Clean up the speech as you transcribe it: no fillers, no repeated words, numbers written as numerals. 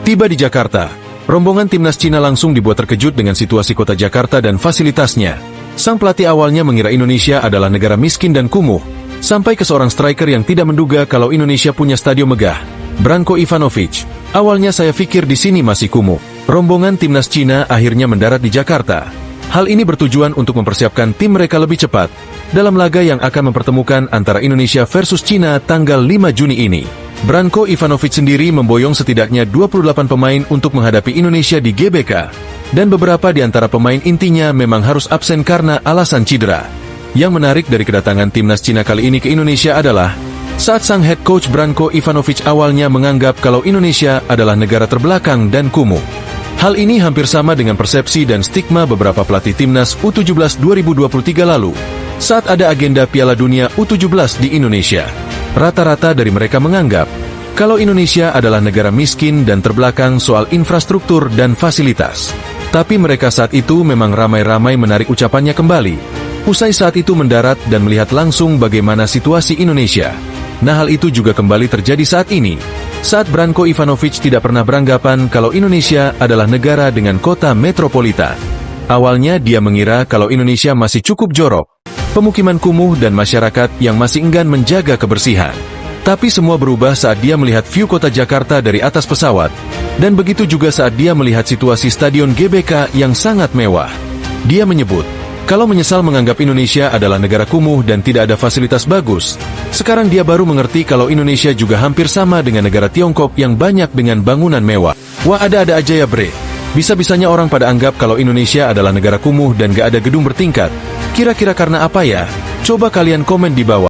Tiba di Jakarta, rombongan timnas Cina langsung dibuat terkejut dengan situasi kota Jakarta dan fasilitasnya. Sang pelatih awalnya mengira Indonesia adalah negara miskin dan kumuh, sampai ke seorang striker yang tidak menduga kalau Indonesia punya stadion megah, Branko Ivanovic. Awalnya saya pikir di sini masih kumuh. Rombongan timnas Cina akhirnya mendarat di Jakarta. Hal ini bertujuan untuk mempersiapkan tim mereka lebih cepat dalam laga yang akan mempertemukan antara Indonesia versus Cina tanggal 5 Juni ini. Branko Ivanovic sendiri memboyong setidaknya 28 pemain untuk menghadapi Indonesia di GBK, dan beberapa di antara pemain intinya memang harus absen karena alasan cedera. Yang menarik dari kedatangan timnas Cina kali ini ke Indonesia adalah saat sang head coach Branko Ivanovic awalnya menganggap kalau Indonesia adalah negara terbelakang dan kumuh. Hal ini hampir sama dengan persepsi dan stigma beberapa pelatih timnas U17 2023 lalu saat ada agenda Piala Dunia U17 di Indonesia. Rata-rata dari mereka menganggap kalau Indonesia adalah negara miskin dan terbelakang soal infrastruktur dan fasilitas. Tapi mereka saat itu memang ramai-ramai menarik ucapannya kembali usai saat itu mendarat dan melihat langsung bagaimana situasi Indonesia. Nah, hal itu juga kembali terjadi saat ini, saat Branko Ivanovic tidak pernah beranggapan kalau Indonesia adalah negara dengan kota metropolitan. Awalnya dia mengira kalau Indonesia masih cukup jorok, pemukiman kumuh dan masyarakat yang masih enggan menjaga kebersihan. Tapi semua berubah saat dia melihat view kota Jakarta dari atas pesawat, dan begitu juga saat dia melihat situasi stadion GBK yang sangat mewah. Dia menyebut, kalau menyesal menganggap Indonesia adalah negara kumuh dan tidak ada fasilitas bagus, sekarang dia baru mengerti kalau Indonesia juga hampir sama dengan negara Tiongkok yang banyak dengan bangunan mewah. Wah, ada-ada aja ya bre. Bisa-bisanya orang pada anggap kalau Indonesia adalah negara kumuh dan gak ada gedung bertingkat. Kira-kira karena apa ya? Coba kalian komen di bawah.